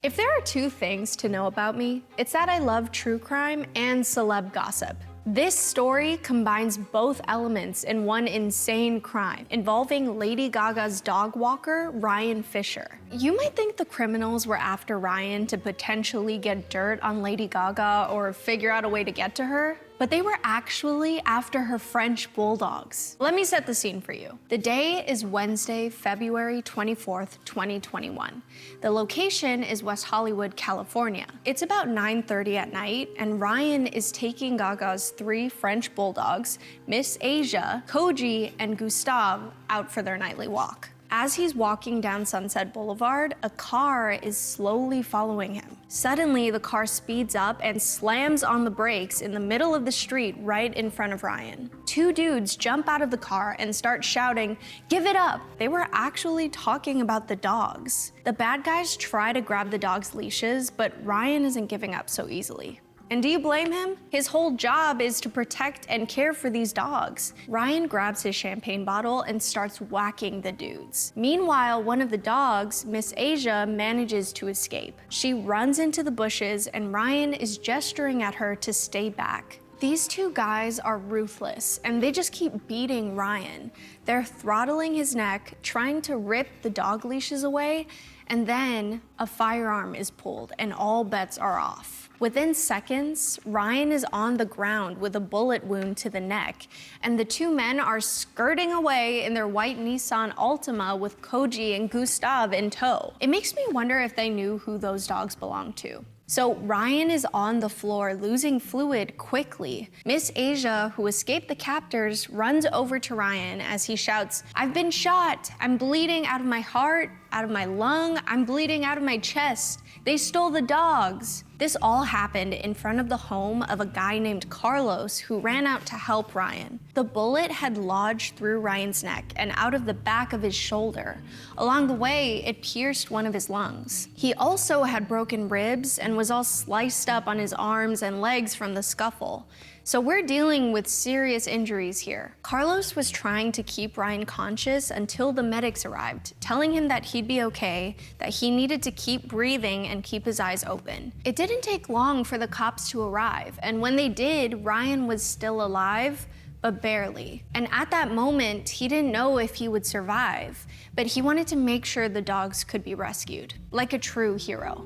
If there are two things to know about me, it's that I love true crime and celeb gossip. This story combines both elements in one insane crime involving Lady Gaga's dog walker, Ryan Fischer. You might think the criminals were after Ryan to potentially get dirt on Lady Gaga or figure out a way to get to her, but they were actually after her French bulldogs. Let me set the scene for you. The day is Wednesday, February 24th, 2021. The location is West Hollywood, California. It's about 9:30 at night, and Ryan is taking Gaga's 3 French bulldogs, Miss Asia, Koji, and Gustave, out for their nightly walk. As he's walking down Sunset Boulevard, a car is slowly following him. Suddenly, the car speeds up and slams on the brakes in the middle of the street right in front of Ryan. 2 dudes jump out of the car and start shouting, "Give it up!" They were actually talking about the dogs. The bad guys try to grab the dogs' leashes, but Ryan isn't giving up so easily. And do you blame him? His whole job is to protect and care for these dogs. Ryan grabs his champagne bottle and starts whacking the dudes. Meanwhile, one of the dogs, Miss Asia, manages to escape. She runs into the bushes and Ryan is gesturing at her to stay back. These 2 guys are ruthless, and they just keep beating Ryan. They're throttling his neck, trying to rip the dog leashes away, and then a firearm is pulled and all bets are off. Within seconds, Ryan is on the ground with a bullet wound to the neck, and the 2 men are skirting away in their white Nissan Altima with Koji and Gustave in tow. It makes me wonder if they knew who those dogs belonged to. So Ryan is on the floor, losing fluid quickly. Miss Asia, who escaped the captors, runs over to Ryan as he shouts, "I've been shot. I'm bleeding out of my heart, out of my lung. I'm bleeding out of my chest. They stole the dogs." This all happened in front of the home of a guy named Carlos who ran out to help Ryan. The bullet had lodged through Ryan's neck and out of the back of his shoulder. Along the way, it pierced one of his lungs. He also had broken ribs and was all sliced up on his arms and legs from the scuffle. So we're dealing with serious injuries here. Carlos was trying to keep Ryan conscious until the medics arrived, telling him that he'd be okay, that he needed to keep breathing and keep his eyes open. It didn't take long for the cops to arrive, and when they did, Ryan was still alive, but barely. And at that moment, he didn't know if he would survive, but he wanted to make sure the dogs could be rescued, like a true hero.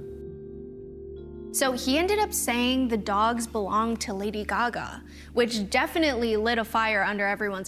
So he ended up saying the dogs belonged to Lady Gaga, which definitely lit a fire under everyone's.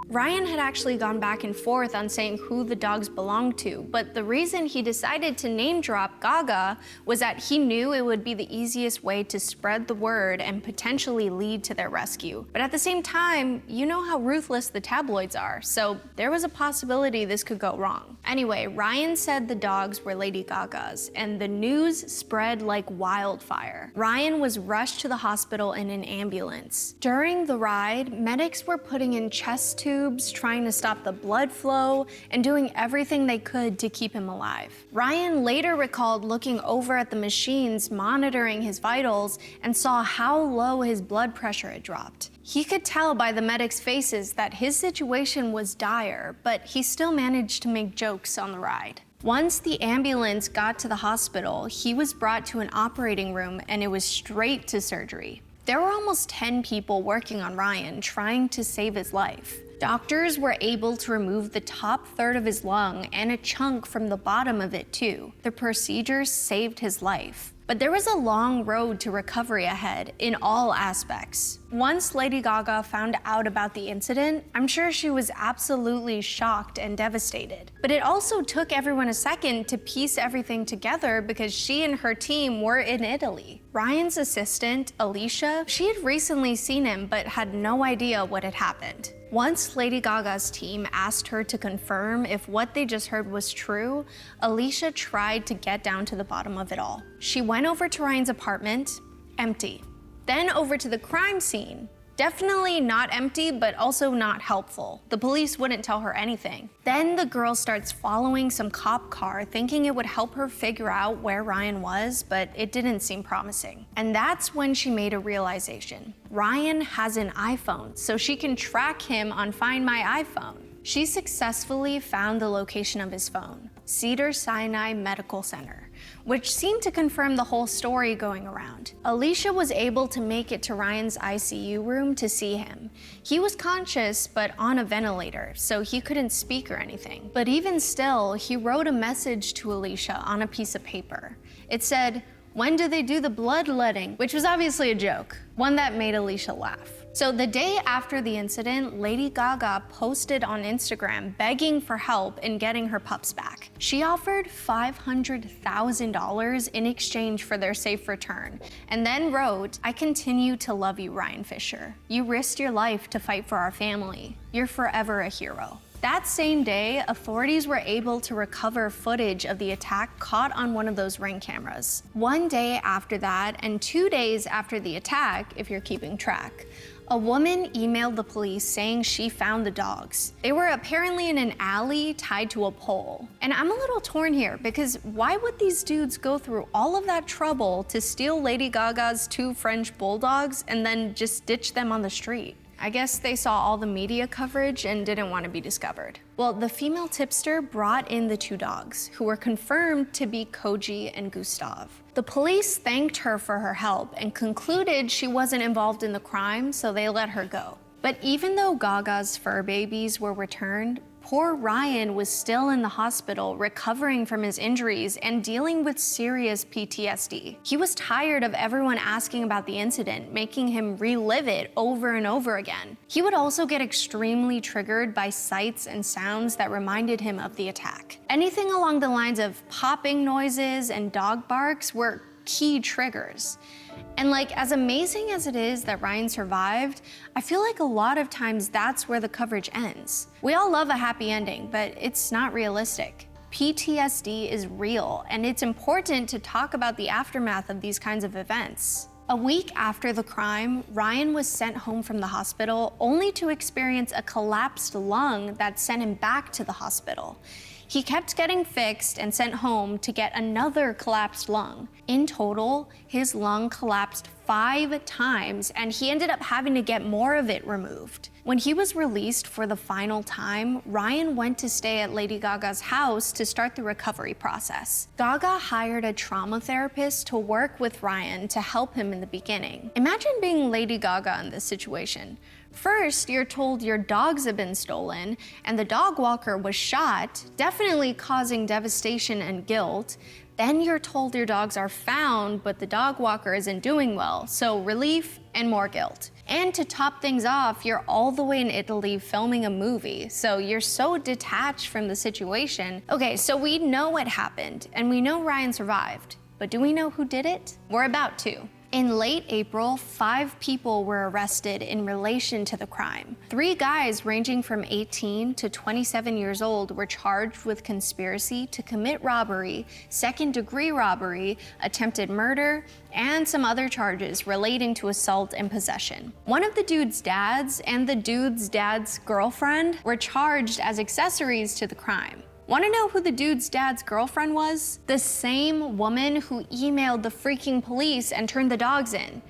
Ryan had actually gone back and forth on saying who the dogs belonged to, but the reason he decided to name drop Gaga was that he knew it would be the easiest way to spread the word and potentially lead to their rescue. But at the same time, you know how ruthless the tabloids are, so there was a possibility this could go wrong. Anyway, Ryan said the dogs were Lady Gaga's, and the news spread like wildfire. Ryan was rushed to the hospital in an ambulance. During the ride, medics were putting in chest tubes, trying to stop the blood flow, and doing everything they could to keep him alive. Ryan later recalled looking over at the machines monitoring his vitals and saw how low his blood pressure had dropped. He could tell by the medics' faces that his situation was dire, but he still managed to make jokes on the ride. Once the ambulance got to the hospital, he was brought to an operating room and it was straight to surgery. There were almost 10 people working on Ryan, trying to save his life. Doctors were able to remove the top third of his lung and a chunk from the bottom of it too. The procedures saved his life. But there was a long road to recovery ahead in all aspects. Once Lady Gaga found out about the incident, I'm sure she was absolutely shocked and devastated. But it also took everyone a second to piece everything together because she and her team were in Italy. Ryan's assistant, Alicia, she had recently seen him but had no idea what had happened. Once Lady Gaga's team asked her to confirm if what they just heard was true, Alicia tried to get down to the bottom of it all. She went over to Ryan's apartment, empty. Then over to the crime scene. Definitely not empty, but also not helpful. The police wouldn't tell her anything. Then the girl starts following some cop car, thinking it would help her figure out where Ryan was, but it didn't seem promising. And that's when she made a realization. Ryan has an iPhone, so she can track him on Find My iPhone. She successfully found the location of his phone, Cedar Sinai Medical Center, which seemed to confirm the whole story going around. Alicia was able to make it to Ryan's ICU room to see him. He was conscious, but on a ventilator, so he couldn't speak or anything. But even still, he wrote a message to Alicia on a piece of paper. It said, "When do they do the bloodletting?" Which was obviously a joke, one that made Alicia laugh. So the day after the incident, Lady Gaga posted on Instagram begging for help in getting her pups back. She offered $500,000 in exchange for their safe return, and then wrote, "I continue to love you, Ryan Fischer. You risked your life to fight for our family. You're forever a hero." That same day, authorities were able to recover footage of the attack caught on one of those Ring cameras. One day after that, and 2 days after the attack, if you're keeping track, a woman emailed the police saying she found the dogs. They were apparently in an alley tied to a pole. And I'm a little torn here because why would these dudes go through all of that trouble to steal Lady Gaga's 2 French bulldogs and then just ditch them on the street? I guess they saw all the media coverage and didn't want to be discovered. Well, the female tipster brought in the 2 dogs, who were confirmed to be Koji and Gustav. The police thanked her for her help and concluded she wasn't involved in the crime, so they let her go. But even though Gaga's fur babies were returned, poor Ryan was still in the hospital recovering from his injuries and dealing with serious PTSD. He was tired of everyone asking about the incident, making him relive it over and over again. He would also get extremely triggered by sights and sounds that reminded him of the attack. Anything along the lines of popping noises and dog barks were key triggers. And as amazing as it is that Ryan survived, I feel like a lot of times that's where the coverage ends. We all love a happy ending, but it's not realistic. PTSD is real, and it's important to talk about the aftermath of these kinds of events. A week after the crime, Ryan was sent home from the hospital only to experience a collapsed lung that sent him back to the hospital. He kept getting fixed and sent home to get another collapsed lung. In total, his lung collapsed 5 times, and he ended up having to get more of it removed. When he was released for the final time, Ryan went to stay at Lady Gaga's house to start the recovery process. Gaga hired a trauma therapist to work with Ryan to help him in the beginning. Imagine being Lady Gaga in this situation. First, you're told your dogs have been stolen, and the dog walker was shot, definitely causing devastation and guilt. Then you're told your dogs are found, but the dog walker isn't doing well, so relief and more guilt. And to top things off, you're all the way in Italy filming a movie, so you're so detached from the situation. Okay, so we know what happened, and we know Ryan survived, but do we know who did it? We're about to. In late April, 5 people were arrested in relation to the crime. 3 guys ranging from 18 to 27 years old were charged with conspiracy to commit robbery, second-degree robbery, attempted murder, and some other charges relating to assault and possession. One of the dude's dads and the dude's dad's girlfriend were charged as accessories to the crime. Want to know who the dude's dad's girlfriend was? The same woman who emailed the freaking police and turned the dogs in.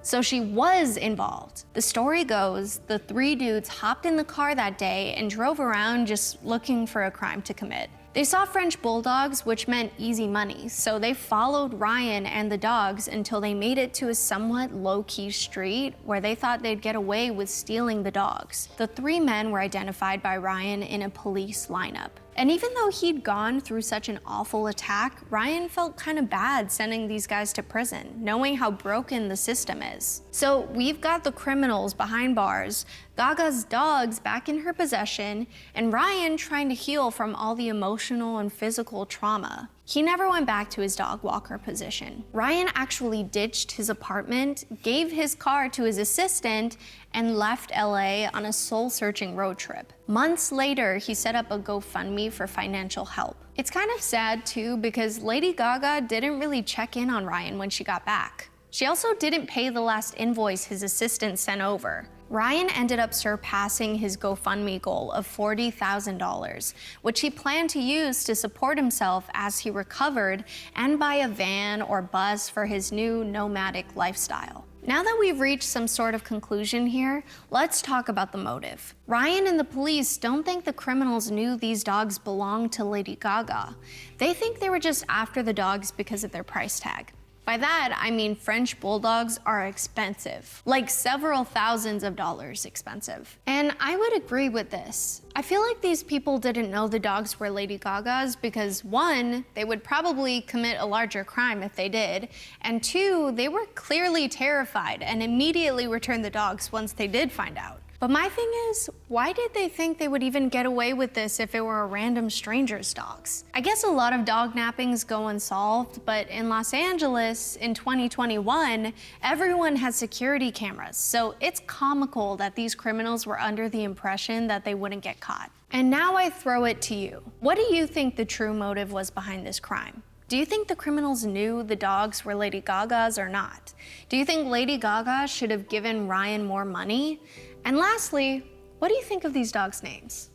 So she was involved. The story goes, the 3 dudes hopped in the car that day and drove around just looking for a crime to commit. They saw French bulldogs, which meant easy money, so they followed Ryan and the dogs until they made it to a somewhat low-key street where they thought they'd get away with stealing the dogs. The 3 men were identified by Ryan in a police lineup. And even though he'd gone through such an awful attack, Ryan felt kind of bad sending these guys to prison, knowing how broken the system is. So we've got the criminals behind bars, Gaga's dogs back in her possession, and Ryan trying to heal from all the emotional and physical trauma. He never went back to his dog walker position. Ryan actually ditched his apartment, gave his car to his assistant, and left LA on a soul-searching road trip. Months later, he set up a GoFundMe for financial help. It's kind of sad too, because Lady Gaga didn't really check in on Ryan when she got back. She also didn't pay the last invoice his assistant sent over. Ryan ended up surpassing his GoFundMe goal of $40,000, which he planned to use to support himself as he recovered and buy a van or bus for his new nomadic lifestyle. Now that we've reached some sort of conclusion here, let's talk about the motive. Ryan and the police don't think the criminals knew these dogs belonged to Lady Gaga. They think they were just after the dogs because of their price tag. By that, I mean French bulldogs are expensive, like several thousands of dollars expensive. And I would agree with this. I feel like these people didn't know the dogs were Lady Gaga's because one, they would probably commit a larger crime if they did, and two, they were clearly terrified and immediately returned the dogs once they did find out. But my thing is, why did they think they would even get away with this if it were a random stranger's dogs? I guess a lot of dog nappings go unsolved, but in Los Angeles in 2021, everyone has security cameras, so it's comical that these criminals were under the impression that they wouldn't get caught. And now I throw it to you. What do you think the true motive was behind this crime? Do you think the criminals knew the dogs were Lady Gaga's or not? Do you think Lady Gaga should have given Ryan more money? And lastly, what do you think of these dogs' names?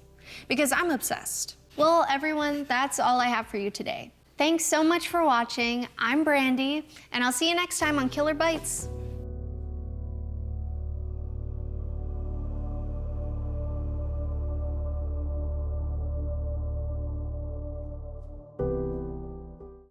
Because I'm obsessed. Well, everyone, that's all I have for you today. Thanks so much for watching. I'm Brandi, and I'll see you next time on Killer Bites.